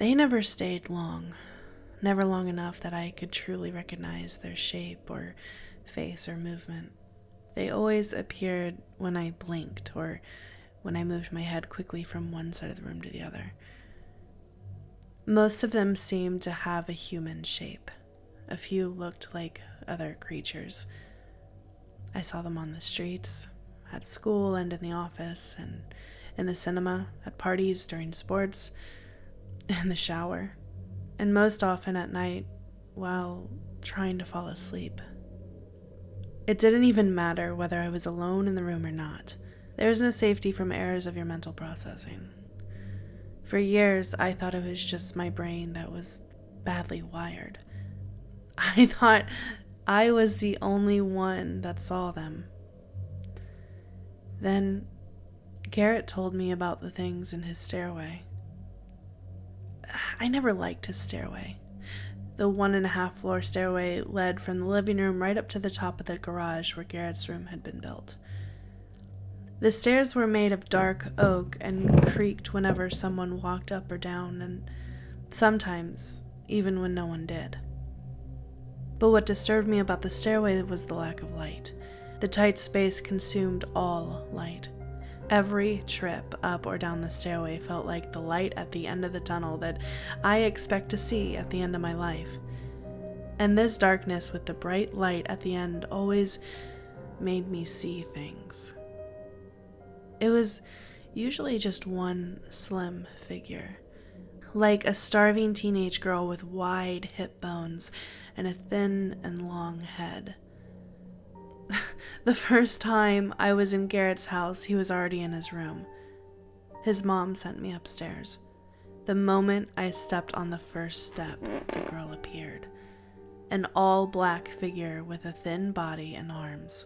They never stayed long, never long enough that I could truly recognize their shape or face or movement. They always appeared when I blinked or when I moved my head quickly from one side of the room to the other. Most of them seemed to have a human shape. A few looked like other creatures. I saw them on the streets, at school and in the office, and in the cinema, at parties, during sports, in the shower, and most often at night while trying to fall asleep. It didn't even matter whether I was alone in the room or not. There is no safety from errors of your mental processing. For years, I thought it was just my brain that was badly wired. I thought I was the only one that saw them. Then, Garrett told me about the things in his stairway. I never liked his stairway. The 1.5 floor stairway led from the living room right up to the top of the garage where Garrett's room had been built. The stairs were made of dark oak and creaked whenever someone walked up or down, and sometimes even when no one did. But what disturbed me about the stairway was the lack of light. The tight space consumed all light. Every trip up or down the stairway felt like the light at the end of the tunnel that I expect to see at the end of my life. And this darkness with the bright light at the end always made me see things. It was usually just one slim figure, like a starving teenage girl with wide hip bones and a thin and long head. The first time I was in Garrett's house, he was already in his room. His mom sent me upstairs. The moment I stepped on the first step, the girl appeared. An all-black figure with a thin body and arms.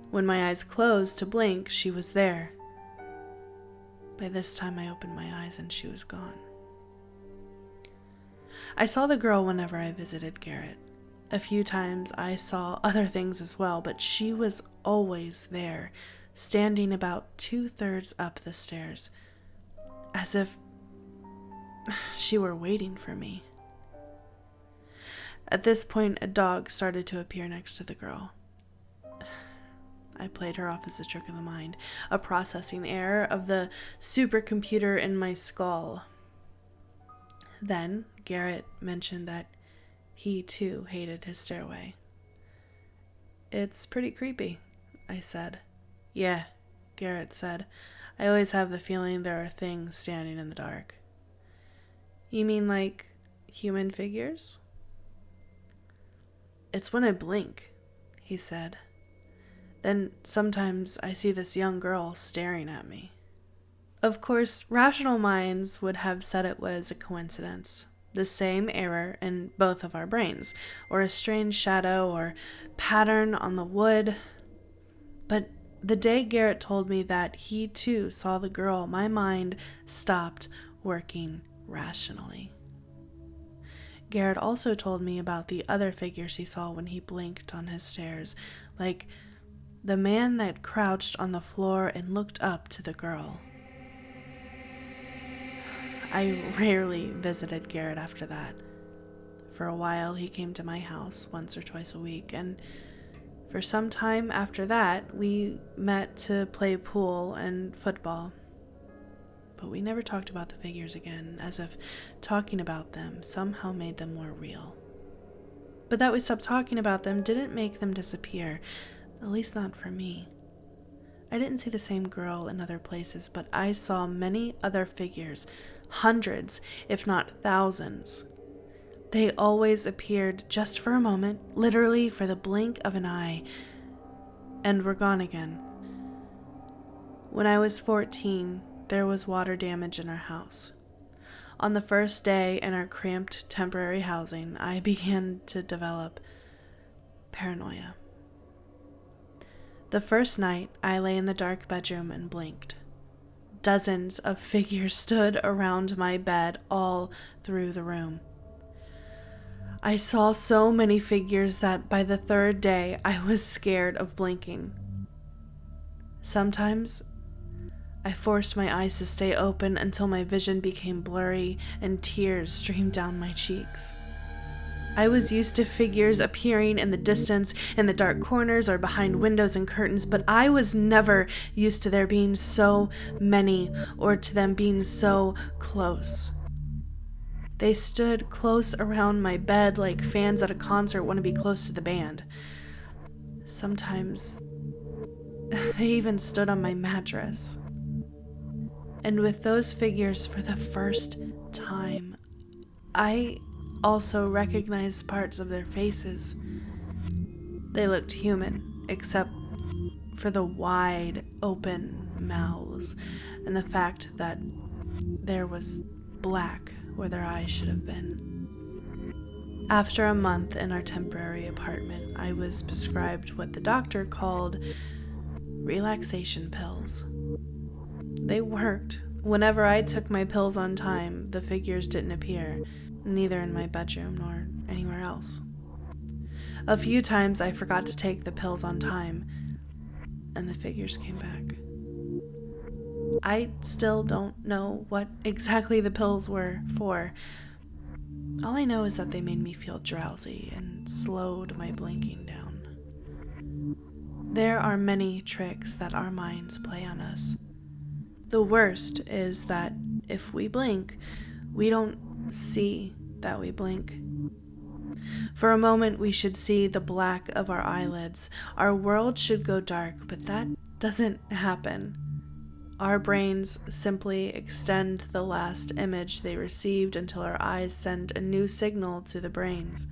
When my eyes closed to blink, she was there. By this time, I opened my eyes and she was gone. I saw the girl whenever I visited Garrett. A few times I saw other things as well, but she was always there, standing about 2/3 up the stairs, as if she were waiting for me. At this point, a dog started to appear next to the girl. I played her off as a trick of the mind, a processing error of the supercomputer in my skull. Then Garrett mentioned that he too hated his stairway. "It's pretty creepy," I said. "Yeah," Garrett said. "I always have the feeling there are things standing in the dark." "You mean like human figures?" "It's when I blink," he said. "Then sometimes I see this young girl staring at me." Of course, rational minds would have said it was a coincidence, the same error in both of our brains, or a strange shadow or pattern on the wood. But the day Garrett told me that he too saw the girl, my mind stopped working rationally. Garrett also told me about the other figures he saw when he blinked on his stairs, like the man that crouched on the floor and looked up to the girl. I rarely visited Garrett after that. For a while, he came to my house once or twice a week, and for some time after that, we met to play pool and football. But we never talked about the figures again, as if talking about them somehow made them more real. But that we stopped talking about them didn't make them disappear, at least not for me. I didn't see the same girl in other places, but I saw many other figures, hundreds, if not thousands. They always appeared just for a moment, literally for the blink of an eye, and were gone again. When I was 14, there was water damage in our house. On the first day in our cramped temporary housing, I began to develop paranoia. The first night, I lay in the dark bedroom and blinked. Dozens of figures stood around my bed all through the room. I saw so many figures that by the third day, I was scared of blinking. Sometimes, I forced my eyes to stay open until my vision became blurry and tears streamed down my cheeks. I was used to figures appearing in the distance, in the dark corners, or behind windows and curtains, but I was never used to there being so many, or to them being so close. They stood close around my bed like fans at a concert want to be close to the band. Sometimes, they even stood on my mattress. And with those figures for the first time, I also recognized parts of their faces. They looked human, except for the wide open mouths and the fact that there was black where their eyes should have been. After a month in our temporary apartment, I was prescribed what the doctor called relaxation pills. They worked. Whenever I took my pills on time, the figures didn't appear, neither in my bedroom nor anywhere else. A few times I forgot to take the pills on time, and the figures came back. I still don't know what exactly the pills were for. All I know is that they made me feel drowsy and slowed my blinking down. There are many tricks that our minds play on us. The worst is that if we blink, we don't see that we blink. For a moment, we should see the black of our eyelids. Our world should go dark, but that doesn't happen. Our brains simply extend the last image they received until our eyes send a new signal to the brains.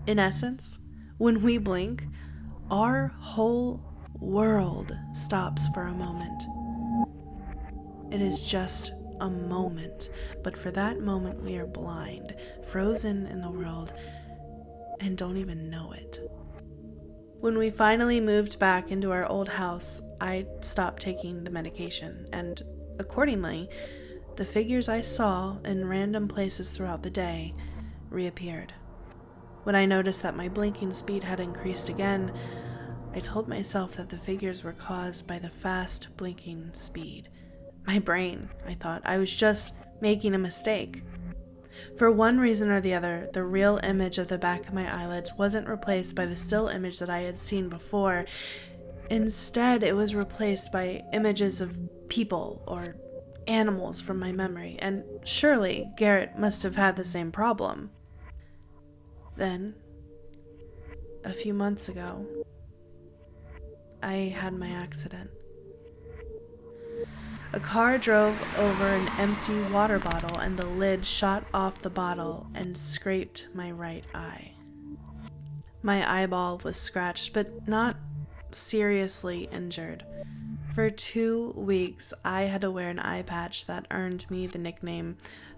In essence, when we blink, our whole world stops for a moment. It is just a moment, but for that moment we are blind, frozen in the world, and don't even know it. When we finally moved back into our old house, I stopped taking the medication, and accordingly, the figures I saw in random places throughout the day reappeared. When I noticed that my blinking speed had increased again, I told myself that the figures were caused by the fast blinking speed. My brain, I thought. I was just making a mistake. For one reason or the other, the real image of the back of my eyelids wasn't replaced by the still image that I had seen before. Instead, it was replaced by images of people or animals from my memory, and surely Garrett must have had the same problem. Then, a few months ago, I had my accident. A car drove over an empty water bottle, and the lid shot off the bottle and scraped my right eye. My eyeball was scratched, but not seriously injured. For 2 weeks, I had to wear an eye patch that earned me the nickname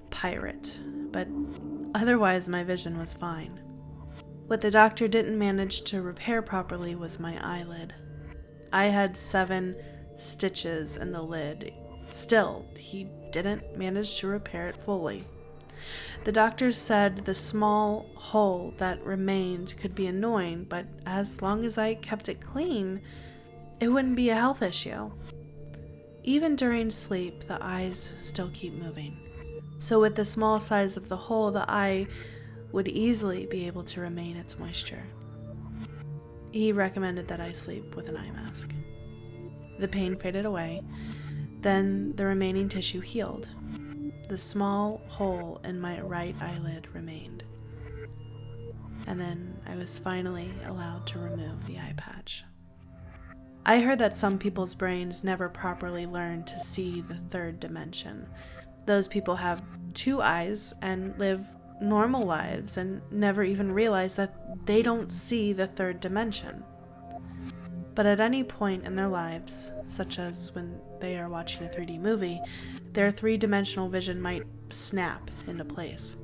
Pirate, but otherwise my vision was fine. What the doctor didn't manage to repair properly was my eyelid. I had 7 stitches in the lid. Still, he didn't manage to repair it fully. The doctors said the small hole that remained could be annoying, but as long as I kept it clean, it wouldn't be a health issue. Even during sleep, the eyes still keep moving. So with the small size of the hole, the eye would easily be able to remain its moisture. He recommended that I sleep with an eye mask. The pain faded away. Then the remaining tissue healed. The small hole in my right eyelid remained. And then I was finally allowed to remove the eye patch. I heard that some people's brains never properly learn to see the third dimension. Those people have 2 eyes and live normal lives and never even realize that they don't see the third dimension. But at any point in their lives, such as when they are watching a 3D movie, their 3-dimensional vision might snap into place.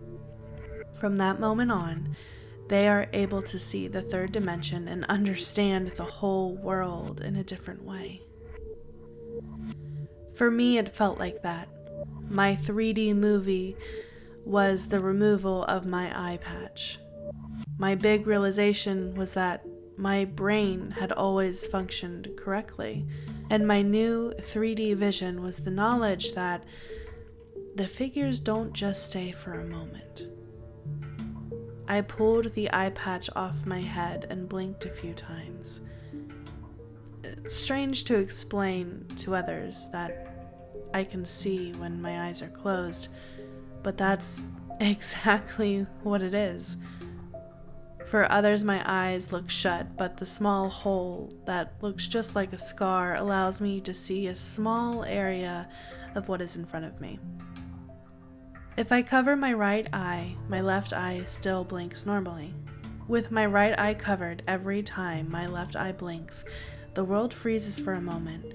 From that moment on, they are able to see the third dimension and understand the whole world in a different way. For me, it felt like that. My 3D movie was the removal of my eye patch. My big realization was that my brain had always functioned correctly. And my new 3D vision was the knowledge that the figures don't just stay for a moment. I pulled the eye patch off my head and blinked a few times. It's strange to explain to others that I can see when my eyes are closed, but that's exactly what it is. For others, my eyes look shut, but the small hole that looks just like a scar allows me to see a small area of what is in front of me. If I cover my right eye, my left eye still blinks normally. With my right eye covered, every time my left eye blinks, the world freezes for a moment,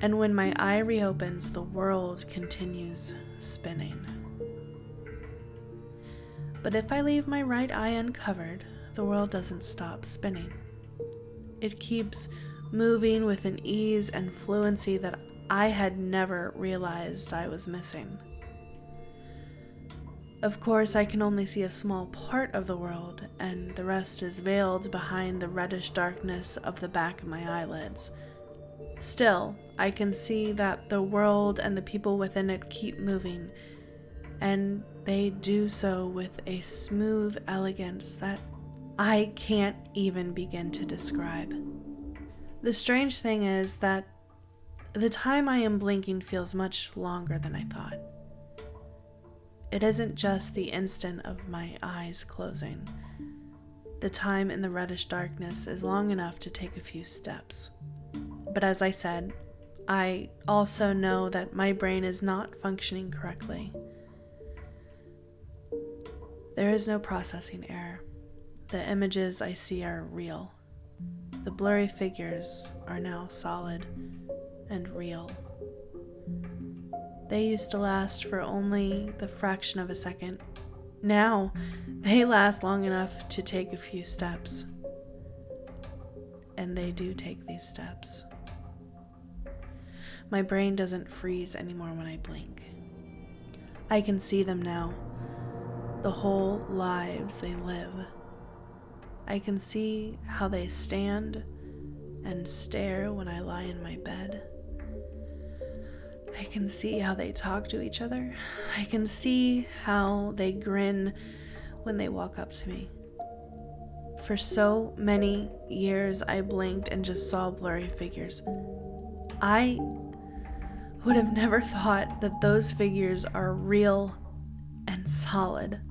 and when my eye reopens, the world continues spinning. But if I leave my right eye uncovered, the world doesn't stop spinning. It keeps moving with an ease and fluency that I had never realized I was missing. Of course, I can only see a small part of the world, and the rest is veiled behind the reddish darkness of the back of my eyelids. Still, I can see that the world and the people within it keep moving, and they do so with a smooth elegance that I can't even begin to describe. The strange thing is that the time I am blinking feels much longer than I thought. It isn't just the instant of my eyes closing. The time in the reddish darkness is long enough to take a few steps. But as I said, I also know that my brain is not functioning correctly. There is no processing error. The images I see are real. The blurry figures are now solid and real. They used to last for only the fraction of a second. Now, they last long enough to take a few steps. And they do take these steps. My brain doesn't freeze anymore when I blink. I can see them now. The whole lives they live. I can see how they stand and stare when I lie in my bed. I can see how they talk to each other. I can see how they grin when they walk up to me. For so many years, I blinked and just saw blurry figures. I would have never thought that those figures are real and solid.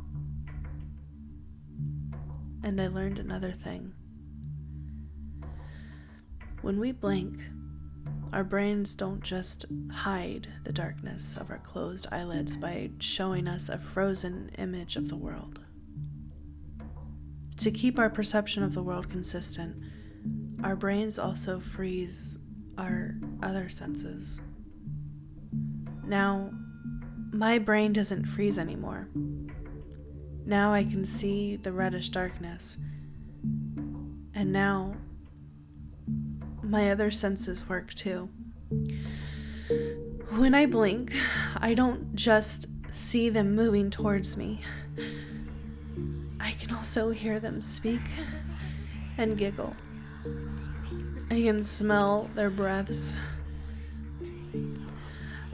And I learned another thing. When we blink, our brains don't just hide the darkness of our closed eyelids by showing us a frozen image of the world. To keep our perception of the world consistent, our brains also freeze our other senses. Now, my brain doesn't freeze anymore. Now I can see the reddish darkness. And now, my other senses work too. When I blink, I don't just see them moving towards me. I can also hear them speak and giggle. I can smell their breaths.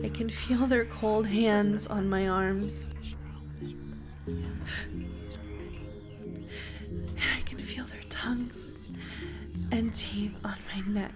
I can feel their cold hands on my arms. And I can feel their tongues and teeth on my neck.